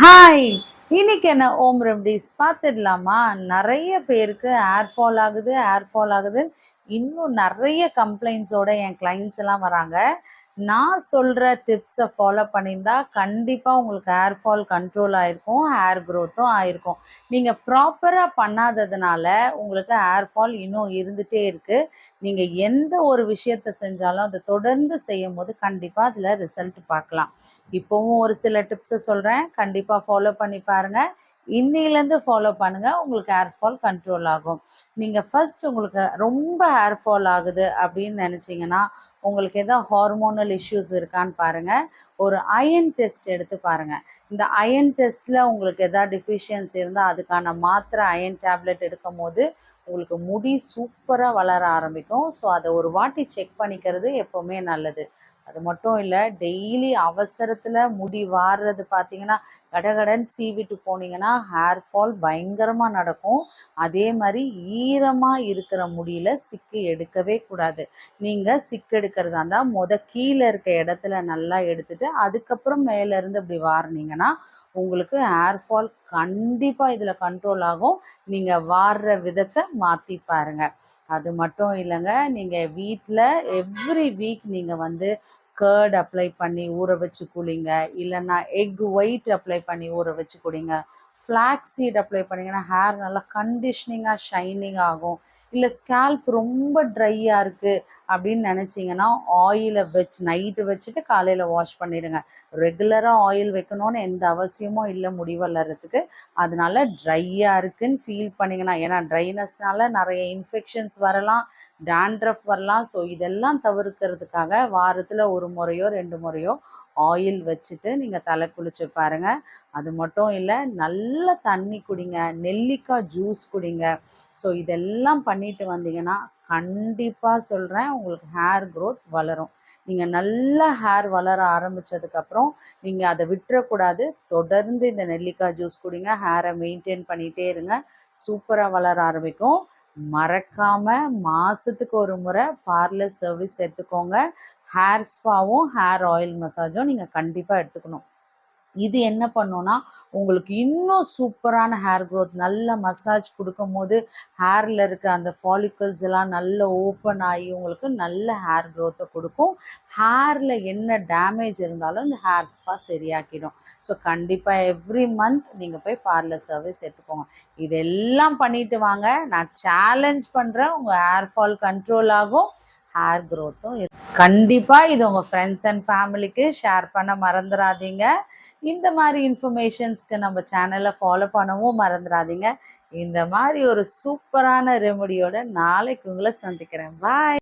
Hi! இன்னைக்கு என்ன home remedies பார்த்துடலாமா? நெறைய பேருக்கு ஹேர் ஃபால் ஆகுது, ஹேர் ஃபால் ஆகுது. இன்னும் நெறைய கம்ப்ளைண்ட்ஸோட என் கிளையண்ட்ஸ் எல்லாம் வராங்க. நான் சொல்ற டிப்ஸ ஃபாலோ பண்ணியிருந்தா, கண்டிப்பா உங்களுக்கு ஹேர் ஃபால் கண்ட்ரோல் ஆயிருக்கும். ஹேர் குரோத்தும் ஆயிருக்கும். நீங்க ப்ராப்பரா பண்ணாததுனால, உங்களுக்கு ஹேர் ஃபால் இன்னும் இருந்துட்டே இருக்கு. நீங்க எந்த ஒரு விஷயத்த செஞ்சாலும், அத தொடர்ந்து செய்யும்போது, கண்டிப்பா அதுல ரிசல்ட் பார்க்கலாம். இப்பவும் ஒரு சில டிப்ஸ சொல்றேன். கண்டிப்பா ஃபாலோ பண்ணி பாருங்க. இன்னையிலேருந்து ஃபாலோ பண்ணுங்க. உங்களுக்கு ஹேர் ஃபால் கண்ட்ரோல் ஆகும். நீங்க ஃபர்ஸ்ட் உங்களுக்கு ரொம்ப ஹேர் ஃபால் ஆகுது அப்படின்னு நெனச்சீங்கன்னா, உங்களுக்கு ஏதாவது ஹார்மோனல் இஷ்யூஸ் இருக்கான்னு பாருங்க. ஒரு அயர்ன் டெஸ்ட் எடுத்து பாருங்க. இந்த அயர்ன் டெஸ்ட்ல உங்களுக்கு எதாவது டெஃபிஷியன்சி இருந்தா, அதுக்கான மாத்திரை அயர்ன் டேப்லெட் எடுக்கும்போது, உங்களுக்கு முடி சூப்பரா வளர ஆரம்பிக்கும். ஸோ, அத ஒரு வாட்டி செக் பண்ணிக்கிறது எப்பவுமே நல்லது. அது மட்டும் இல்ல, டெய்லி அவசரத்துல முடி வார்றது பார்த்தீங்கன்னா, கடகடன்னு சீவிட்டு போனீங்கன்னா, ஹேர் ஃபால் பயங்கரமா நடக்கும். அதே மாரி ஈரமா இருக்கிற முடியில சிக்கு எடுக்கவே கூடாது. நீங்க சிக்கு எடுக்கிறதா இருந்தா, கீழ இருக்க இடத்துல நல்லா எடுத்துட்டு, அதுக்கப்புறம் மேல இருந்து இப்படி வாருனீங்கன்னா, உங்களுக்கு ஹேர் ஃபால் கண்டிப்பா இதுல கண்ட்ரோல் ஆகும். நீங்க வார்ற விதத்த மாத்தி பாருங்க. அது மட்டும் இல்லங்க, நீங்க வீட்ல எவ்ரி வீக் நீங்க வந்து கர்ட் அப்ளை பண்ணி ஊற வச்சு குளிங்க. இல்லைன்னா எக் ஒயிட் அப்ளை பண்ணி ஊற வச்சு குடிங்க. ஃப்ளாக்ஸ் சீட் அப்ளை பண்ணிங்கன்னா ஹேர் நல்லா கண்டிஷ்னிங்காக ஷைனிங் ஆகும். இல்லை ஸ்கேல்ப் ரொம்ப ட்ரையாக இருக்குது அப்படின்னு நினச்சிங்கன்னா ஆயிலை வச்சு நைட்டு வச்சுட்டு காலையில் வாஷ் பண்ணிடுங்க. ரெகுலராக ஆயில் வைக்கணும்னு எந்த அவசியமும் இல்லை முடி வளர்கிறதுக்கு. அதனால ட்ரையாக இருக்குன்னு ஃபீல் பண்ணிங்கன்னா, ஏன்னா ட்ரைனஸ்னால நிறைய இன்ஃபெக்ஷன்ஸ் வரலாம், டேண்ட்ரஃப் வரலாம். ஸோ இதெல்லாம் தவிர்க்கிறதுக்காக வாரத்தில் ஒரு முறையோ 2 முறையோ ஆயில் வச்சுட்டு நீங்கள் தலை குளிச்சு பாருங்கள். அது மட்டும் இல்லை, நல்ல தண்ணி குடிங்க, நெல்லிக்காய் ஜூஸ் குடிங்க. ஸோ இதெல்லாம் பண்ணிட்டு வந்தீங்கன்னா கண்டிப்பாக சொல்கிறேன், உங்களுக்கு ஹேர் க்ரோத் வளரும். நீங்கள் நல்ல ஹேர் வளர ஆரம்பித்ததுக்கப்புறம் நீங்கள் அதை விட்டுறக்கூடாது. தொடர்ந்து இந்த நெல்லிக்காய் ஜூஸ் குடிங்க, ஹேரை மெயின்டைன் பண்ணிகிட்டே இருங்க. சூப்பராக வளர ஆரம்பிக்கும். மறக்காம மாசத்துக்கு ஒரு முறை பார்லர் சர்வீஸ் எடுத்துக்கோங்க. ஹேர் ஸ்பாவும் ஹேர் ஆயில் மசாஜும் நீங்கள் கண்டிப்பாக எடுத்துக்கணும். இது என்ன பண்ணுன்னா, உங்களுக்கு இன்னும் சூப்பரான ஹேர் க்ரோத், நல்ல மசாஜ் கொடுக்கும்போது ஹேரில் இருக்க அந்த ஃபாலிக்கல்ஸ் எல்லாம் நல்ல ஓப்பன் ஆகி உங்களுக்கு நல்ல ஹேர் க்ரோத்தை கொடுக்கும். ஹேரில் என்ன டேமேஜ் இருந்தாலும் இந்த ஹேர் ஸ்பா சரியாக்கிடும். ஸோ கண்டிப்பாக எவ்ரி மந்த் நீங்கள் போய் பார்லர் சர்வீஸ் எடுத்துக்கோங்க. இதெல்லாம் பண்ணிட்டு வாங்க. நான் சேலஞ்ச் பண்ணுறேன், உங்கள் ஹேர் ஃபால் கண்ட்ரோல் ஆகும், ஹேர் க்ரோத்தும் கண்டிப்பாக. இது உங்கள் ஃப்ரெண்ட்ஸ் அண்ட் ஃபேமிலிக்கு ஷேர் பண்ண மறந்துடாதீங்க. இந்த மாதிரி இன்ஃபர்மேஷன்ஸ்க்கு நம்ம சேனலை ஃபாலோ பண்ணவும் மறந்துடாதீங்க. இந்த மாதிரி ஒரு சூப்பரான ரெமடியோட நாளைக்கு உங்களை சந்திக்கிறேன். பாய்.